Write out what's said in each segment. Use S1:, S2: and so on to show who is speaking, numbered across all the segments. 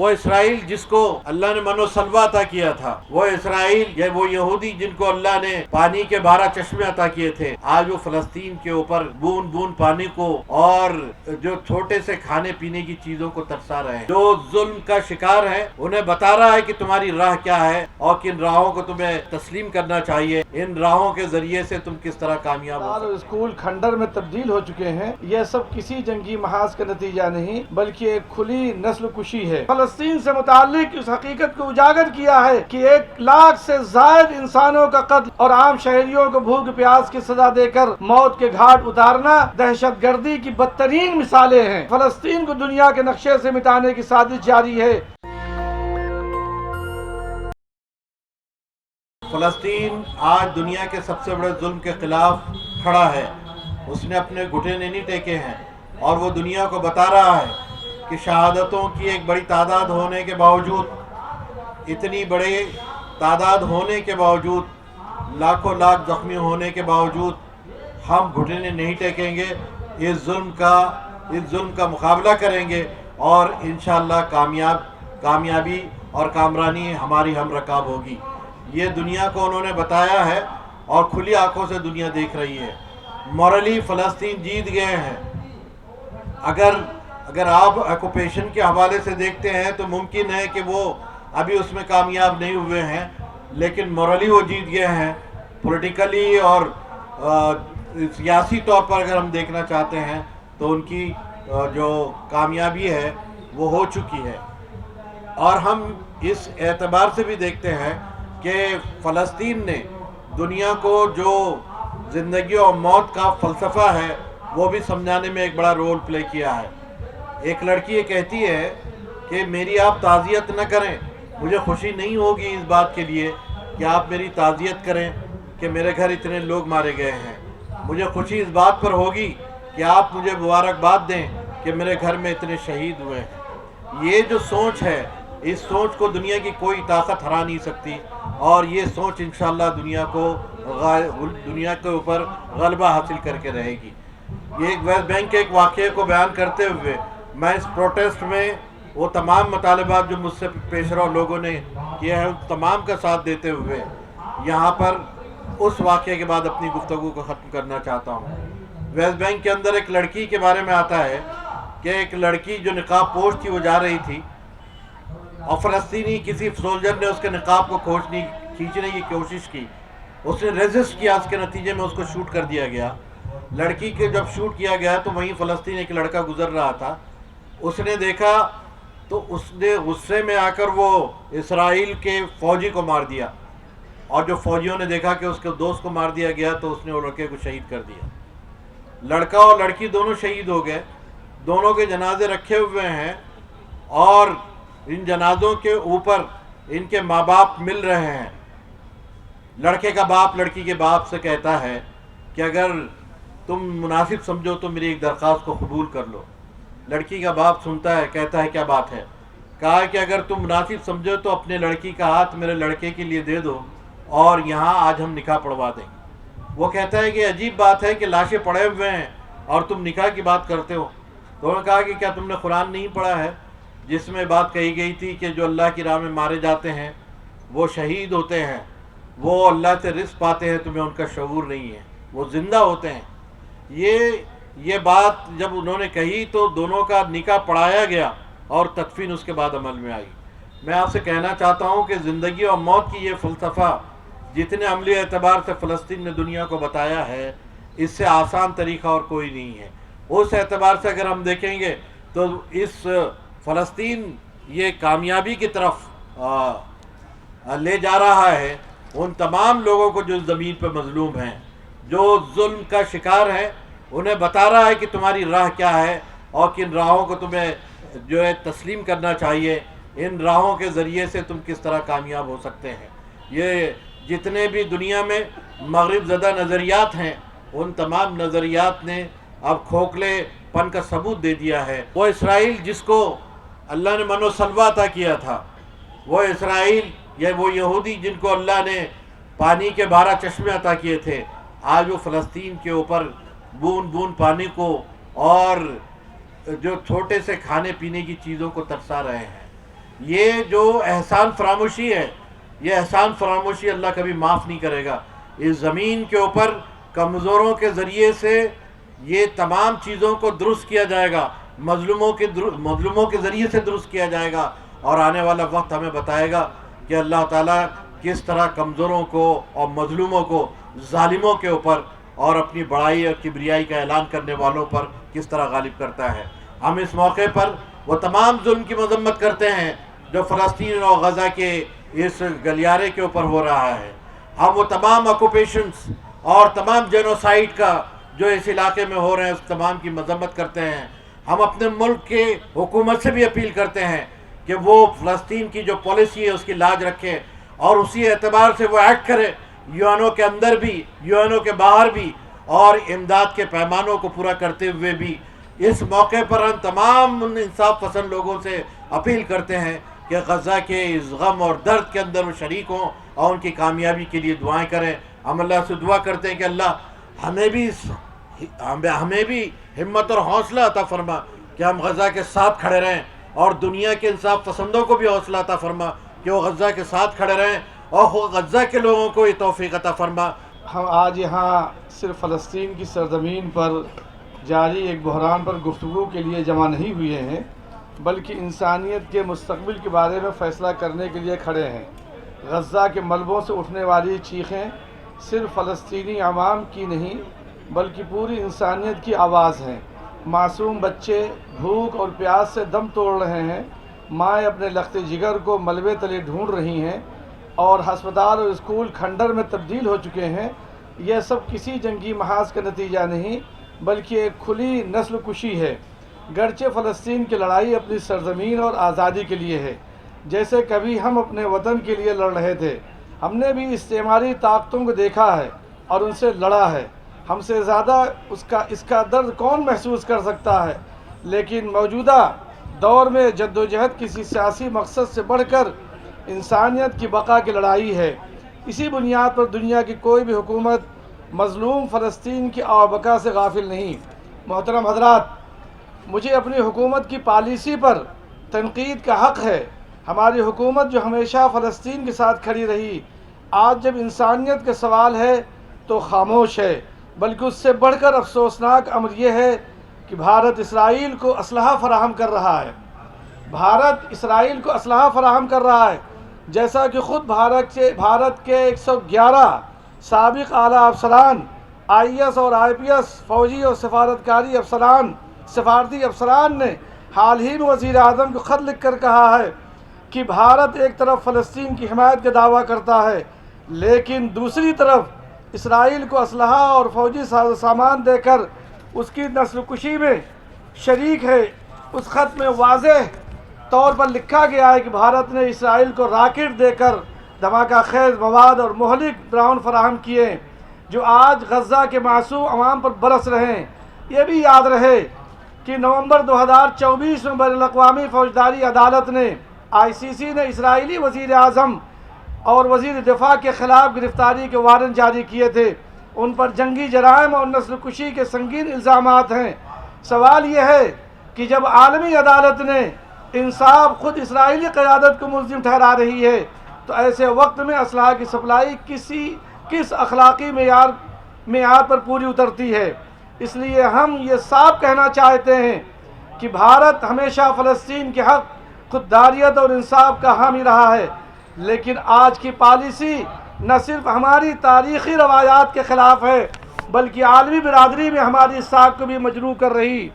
S1: وہ اسرائیل جس کو اللہ نے من و سلوہ عطا کیا تھا، وہ اسرائیل یا وہ یہودی جن کو اللہ نے پانی کے 12 چشمے عطا کیے تھے، آج وہ فلسطین کے اوپر بوند بوند پانی کو اور جو چھوٹے سے کھانے پینے کی چیزوں کو ترسا رہے ہیں، جو ظلم کا شکار ہے، انہیں بتا رہا ہے کہ تمہاری راہ کیا ہے اور کن راہوں کو تمہیں تسلیم کرنا چاہیے، ان راہوں کے ذریعے سے تم کس طرح کامیاب ہو سکتے۔
S2: اسکول کھنڈر میں تبدیل ہو چکے ہیں، یہ سب کسی جنگی محاذ کا نتیجہ نہیں بلکہ ایک کھلی نسل کشی ہے۔ فلسطین سے متعلق اس حقیقت کو اجاگر کیا ہے کہ 1 لاکھ سے زائد انسانوں کا قتل اور عام شہریوں کو بھوک پیاس کی سزا دے کر موت کے گھاٹ اتارنا دہشت گردی کی بدترین مثالیں ہیں۔ فلسطین کو دنیا کے نقشے سے مٹانے کی سازش جاری ہے۔
S1: فلسطین آج دنیا کے سب سے بڑے ظلم کے خلاف کھڑا ہے، اس نے اپنے گھٹنے نہیں ٹیکے ہیں اور وہ دنیا کو بتا رہا ہے کہ شہادتوں کی ایک بڑی تعداد ہونے کے باوجود، اتنی بڑی تعداد ہونے کے باوجود، لاکھوں لاکھ زخمی ہونے کے باوجود ہم گھٹنے نہیں ٹیکیں گے، اس ظلم کا مقابلہ کریں گے اور انشاءاللہ کامیابی اور کامرانی ہماری ہم رکاب ہوگی۔ یہ دنیا کو انہوں نے بتایا ہے اور کھلی آنکھوں سے دنیا دیکھ رہی ہے۔ مورلی فلسطین جیت گئے ہیں۔ اگر آپ آکوپیشن کے حوالے سے دیکھتے ہیں تو ممکن ہے کہ وہ ابھی اس میں کامیاب نہیں ہوئے ہیں، لیکن مورلی وہ جیت گئے ہیں۔ پولیٹیکلی اور سیاسی طور پر اگر ہم دیکھنا چاہتے ہیں تو ان کی جو کامیابی ہے وہ ہو چکی ہے۔ اور ہم اس اعتبار سے بھی دیکھتے ہیں کہ فلسطین نے دنیا کو جو زندگی اور موت کا فلسفہ ہے وہ بھی سمجھانے میں ایک بڑا رول پلے کیا ہے۔ ایک لڑکی یہ کہتی ہے کہ میری آپ تعزیت نہ کریں، مجھے خوشی نہیں ہوگی اس بات کے لیے کہ آپ میری تعزیت کریں کہ میرے گھر اتنے لوگ مارے گئے ہیں، مجھے خوشی اس بات پر ہوگی کہ آپ مجھے مبارکباد دیں کہ میرے گھر میں اتنے شہید ہوئے ہیں۔ یہ جو سوچ ہے، اس سوچ کو دنیا کی کوئی طاقت ہرا نہیں سکتی اور یہ سوچ انشاءاللہ دنیا کے اوپر غلبہ حاصل کر کے رہے گی۔ یہ ایک ویسٹ بینک کے ایک واقعے کو بیان کرتے ہوئے میں اس پروٹیسٹ میں وہ تمام مطالبات جو مجھ سے پیش رو لوگوں نے کیا ہے ان تمام کا ساتھ دیتے ہوئے یہاں پر اس واقعے کے بعد اپنی گفتگو کو ختم کرنا چاہتا ہوں۔ ویسٹ بینک کے اندر ایک لڑکی کے بارے میں آتا ہے کہ ایک لڑکی جو نقاب پوش تھی وہ جا رہی تھی اور فلسطینی کسی سولجر نے اس کے نقاب کو کھینچنے کی کوشش کی، اس نے ریزسٹ کیا، اس کے نتیجے میں اس کو شوٹ کر دیا گیا۔ لڑکی کے جب شوٹ کیا گیا تو وہیں فلسطین ایک لڑکا گزر رہا تھا، اس نے دیکھا تو اس نے غصے میں آ کر وہ اسرائیل کے فوجی کو مار دیا، اور جو فوجیوں نے دیکھا کہ اس کے دوست کو مار دیا گیا تو اس نے وہ لڑکے کو شہید کر دیا۔ لڑکا اور لڑکی دونوں شہید ہو گئے، دونوں کے جنازے رکھے ہوئے ہیں اور ان جنازوں کے اوپر ان کے ماں باپ مل رہے ہیں۔ لڑکے کا باپ لڑکی کے باپ سے کہتا ہے کہ اگر تم مناسب سمجھو تو میری ایک درخواست کو قبول کر لو۔ لڑکی کا باپ سنتا ہے، کہتا ہے کیا بات ہے؟ کہا کہ اگر تم مناسب سمجھو تو اپنے لڑکی کا ہاتھ میرے لڑکے کے لیے دے دو اور یہاں آج ہم نکاح پڑھوا دیں گے۔ وہ کہتا ہے کہ عجیب بات ہے کہ لاشیں پڑے ہوئے ہیں اور تم نکاح کی بات کرتے ہو۔ تو انہوں نے کہا کہ کیا تم نے قرآن نہیں پڑھا ہے جس میں بات کہی گئی تھی کہ جو اللہ کی راہ میں مارے جاتے ہیں وہ شہید ہوتے ہیں، وہ اللہ سے رزق پاتے ہیں، تمہیں ان کا شعور نہیں ہے، وہ زندہ ہوتے ہیں۔ یہ بات جب انہوں نے کہی تو دونوں کا نکاح پڑھایا گیا اور تدفین اس کے بعد عمل میں آئی۔ میں آپ سے کہنا چاہتا ہوں کہ زندگی اور موت کی یہ فلسفہ جتنے عملی اعتبار سے فلسطین نے دنیا کو بتایا ہے، اس سے آسان طریقہ اور کوئی نہیں ہے۔ اس اعتبار سے اگر ہم دیکھیں گے تو اس فلسطین یہ کامیابی کی طرف لے جا رہا ہے ان تمام لوگوں کو جو زمین پہ مظلوم ہیں، جو ظلم کا شکار ہیں، انہیں بتا رہا ہے کہ تمہاری راہ کیا ہے اور کن راہوں کو تمہیں جو ہے تسلیم کرنا چاہیے، ان راہوں کے ذریعے سے تم کس طرح کامیاب ہو سکتے ہیں۔ یہ جتنے بھی دنیا میں مغرب زدہ نظریات ہیں ان تمام نظریات نے اب کھوکھلے پن کا ثبوت دے دیا ہے۔ وہ اسرائیل جس کو اللہ نے من و سلوہ عطا کیا تھا، وہ اسرائیل یا وہ یہودی جن کو اللہ نے پانی کے 12 چشمے عطا کیے تھے، آج وہ فلسطین کے اوپر بوند بوند پانی کو اور جو چھوٹے سے کھانے پینے کی چیزوں کو ترسا رہے ہیں۔ یہ جو احسان فراموشی ہے، یہ احسان فراموشی اللہ کبھی معاف نہیں کرے گا۔ اس زمین کے اوپر کمزوروں کے ذریعے سے یہ تمام چیزوں کو درست کیا جائے گا، مظلوموں کے ذریعے سے درست کیا جائے گا، اور آنے والا وقت ہمیں بتائے گا کہ اللہ تعالیٰ کس طرح کمزوروں کو اور مظلوموں کو، ظالموں کے اوپر اور اپنی بڑائی اور کبریائی کا اعلان کرنے والوں پر کس طرح غالب کرتا ہے۔ ہم اس موقع پر وہ تمام ظلم کی مذمت کرتے ہیں جو فلسطین اور غزہ کے اس گلیارے کے اوپر ہو رہا ہے۔ ہم وہ تمام آکوپیشنز اور تمام جینوسائیڈ کا جو اس علاقے میں ہو رہے ہیں اس تمام کی مذمت کرتے ہیں۔ ہم اپنے ملک کے حکومت سے بھی اپیل کرتے ہیں کہ وہ فلسطین کی جو پالیسی ہے اس کی لاج رکھے اور اسی اعتبار سے وہ ایکٹ کرے، یو این او کے اندر بھی، یو این او کے باہر بھی، اور امداد کے پیمانوں کو پورا کرتے ہوئے بھی۔ اس موقع پر ہم تمام انصاف پسند لوگوں سے اپیل کرتے ہیں کہ غزہ کے اس غم اور درد کے اندر وہ شریک ہوں اور ان کی کامیابی کے لیے دعائیں کریں۔ ہم اللہ سے دعا کرتے ہیں کہ اللہ ہمیں بھی ہمت اور حوصلہ عطا فرما کہ ہم غزہ کے ساتھ کھڑے رہیں، اور دنیا کے انصاف پسندوں کو بھی حوصلہ عطا فرما کہ وہ غزہ کے ساتھ کھڑے رہیں، اور غزہ کے لوگوں کو یہ توفیق عطا فرما۔
S2: ہم آج یہاں صرف فلسطین کی سرزمین پر جاری ایک بحران پر گفتگو کے لیے جمع نہیں ہوئے ہیں، بلکہ انسانیت کے مستقبل کے بارے میں فیصلہ کرنے کے لیے کھڑے ہیں۔ غزہ کے ملبوں سے اٹھنے والی چیخیں صرف فلسطینی عوام کی نہیں بلکہ پوری انسانیت کی آواز ہیں۔ معصوم بچے بھوک اور پیاس سے دم توڑ رہے ہیں، مائیں اپنے لخت جگر کو ملبے تلے ڈھونڈ رہی ہیں، اور ہسپتال اور اسکول کھنڈر میں تبدیل ہو چکے ہیں۔ یہ سب کسی جنگی محاذ کا نتیجہ نہیں بلکہ ایک کھلی نسل کشی ہے۔ گرچہ فلسطین کی لڑائی اپنی سرزمین اور آزادی کے لیے ہے، جیسے کبھی ہم اپنے وطن کے لیے لڑ رہے تھے۔ ہم نے بھی استعماری طاقتوں کو دیکھا ہے اور ان سے لڑا ہے۔ ہم سے زیادہ اس کا درد کون محسوس کر سکتا ہے؟ لیکن موجودہ دور میں جدوجہد کسی سیاسی مقصد سے بڑھ کر انسانیت کی بقا کی لڑائی ہے۔ اسی بنیاد پر دنیا کی کوئی بھی حکومت مظلوم فلسطین کی آوبکا سے غافل نہیں۔ محترم حضرات، مجھے اپنی حکومت کی پالیسی پر تنقید کا حق ہے۔ ہماری حکومت جو ہمیشہ فلسطین کے ساتھ کھڑی رہی، آج جب انسانیت کا سوال ہے تو خاموش ہے، بلکہ اس سے بڑھ کر افسوسناک امر یہ ہے کہ بھارت اسرائیل کو اسلحہ فراہم کر رہا ہے۔ بھارت اسرائیل کو اسلحہ فراہم کر رہا ہے، جیسا کہ خود بھارت کے 111 سابق اعلیٰ افسران، آئی ایس اور آئی پی ایس، فوجی اور سفارتی افسران نے حال ہی میں وزیر اعظم کو خط لکھ کر کہا ہے کہ بھارت ایک طرف فلسطین کی حمایت کا دعویٰ کرتا ہے لیکن دوسری طرف اسرائیل کو اسلحہ اور فوجی ساز و سامان دے کر اس کی نسل کشی میں شریک ہے۔ اس خط میں واضح طور پر لکھا گیا ہے کہ بھارت نے اسرائیل کو راکٹ دے کر دھماکہ خیز مواد اور مہلک ڈرون فراہم کیے جو آج غزہ کے معصوم عوام پر برس رہے ہیں۔ یہ بھی یاد رہے کہ نومبر 2024 میں بین الاقوامی فوجداری عدالت نے ICC نے اسرائیلی وزیر اعظم اور وزیر دفاع کے خلاف گرفتاری کے وارنٹ جاری کیے تھے۔ ان پر جنگی جرائم اور نسل کشی کے سنگین الزامات ہیں۔ سوال یہ ہے کہ جب عالمی عدالت نے انصاف خود اسرائیلی قیادت کو ملزم ٹھہرا رہی ہے تو ایسے وقت میں اسلحہ کی سپلائی کس اخلاقی معیار پر پوری اترتی ہے؟ اس لیے ہم یہ صاف کہنا چاہتے ہیں کہ بھارت ہمیشہ فلسطین کے حق، خودداریت اور انصاف کا حامی رہا ہے، لیکن آج کی پالیسی نہ صرف ہماری تاریخی روایات کے خلاف ہے بلکہ عالمی برادری میں ہماری ساکھ کو بھی مجروح کر رہی۔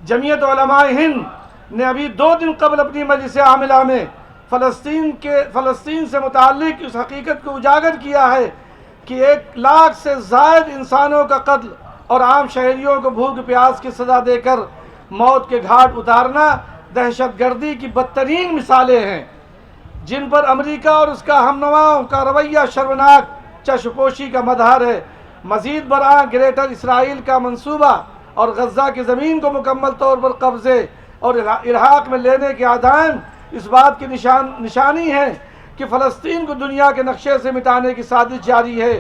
S2: جمعیت علماء ہند نے ابھی 2 دن قبل اپنی مجلس عاملہ میں فلسطین سے متعلق اس حقیقت کو اجاگر کیا ہے کہ 1 لاکھ سے زائد انسانوں کا قتل اور عام شہریوں کو بھوک پیاس کی سزا دے کر موت کے گھاٹ اتارنا دہشت گردی کی بدترین مثالیں ہیں، جن پر امریکہ اور اس کا ہم نواؤں کا رویہ شرمناک چشمپوشی کا مظہر ہے۔ مزید برآں گریٹر اسرائیل کا منصوبہ اور غزہ کی زمین کو مکمل طور پر قبضے اور عراق میں لینے کے عزائم اس بات کی نشانی ہے کہ فلسطین کو دنیا کے نقشے سے مٹانے کی سازش جاری ہے۔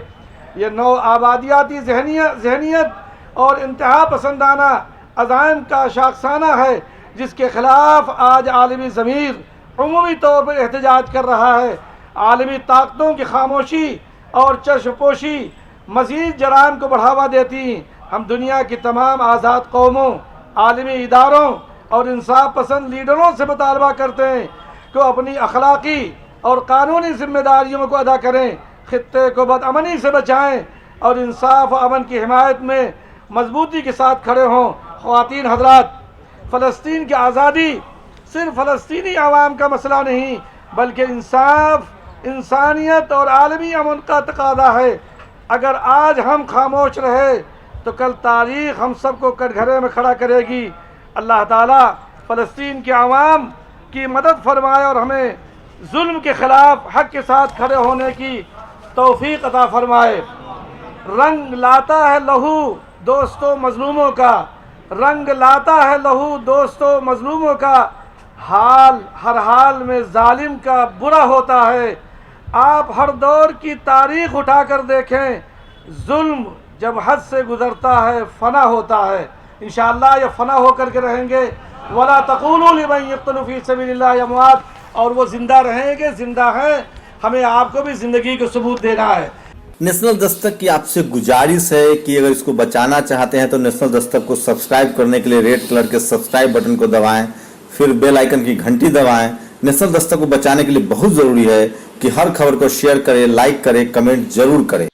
S2: یہ نو آبادیاتی ذہنیت اور انتہا پسندانہ عزائم کا شاخسانہ ہے جس کے خلاف آج عالمی ضمیر عمومی طور پر احتجاج کر رہا ہے۔ عالمی طاقتوں کی خاموشی اور چشم پوشی مزید جرائم کو بڑھاوا دیتی ہیں۔ ہم دنیا کی تمام آزاد قوموں، عالمی اداروں اور انصاف پسند لیڈروں سے مطالبہ کرتے ہیں کہ وہ اپنی اخلاقی اور قانونی ذمہ داریوں کو ادا کریں، خطے کو بدامنی سے بچائیں اور انصاف و امن کی حمایت میں مضبوطی کے ساتھ کھڑے ہوں۔ خواتین حضرات، فلسطین کی آزادی صرف فلسطینی عوام کا مسئلہ نہیں بلکہ انصاف، انسانیت اور عالمی امن کا تقاضا ہے۔ اگر آج ہم خاموش رہے تو کل تاریخ ہم سب کو کٹگھرے میں کھڑا کرے گی۔ اللہ تعالیٰ فلسطین کے عوام کی مدد فرمائے اور ہمیں ظلم کے خلاف حق کے ساتھ کھڑے ہونے کی توفیق عطا فرمائے۔ رنگ لاتا ہے لہو دوستوں مظلوموں کا، رنگ لاتا ہے لہو دوستوں مظلوموں کا، حال ہر حال میں ظالم کا برا ہوتا ہے۔ آپ ہر دور کی تاریخ اٹھا کر دیکھیں، ظلم جب حد سے گزرتا ہے فنا ہوتا ہے۔ انشاءاللہ یہ فنا ہو کر کے رہیں گے۔ وَلَا تَقُولُوا لِمَن يُقْتَلُ فِي سَبِيلِ اللَّهِ أَمْوَاتٌ، اور وہ زندہ رہیں گے، زندہ ہیں، ہمیں آپ کو بھی زندگی کو ثبوت دینا ہے۔
S3: نیشنل دستک کی آپ سے گزارش ہے کہ اگر اس کو بچانا چاہتے ہیں تو نیشنل دستک کو سبسکرائب کرنے کے لیے ریڈ کلر کے سبسکرائب بٹن کو دبائیں، پھر بیل آئیکن کی گھنٹی دبائیں۔ نیشنل دستک کو بچانے کے لیے بہت ضروری ہے کہ ہر خبر کو شیئر کریں، لائک کریں، کمنٹ ضرور کریں۔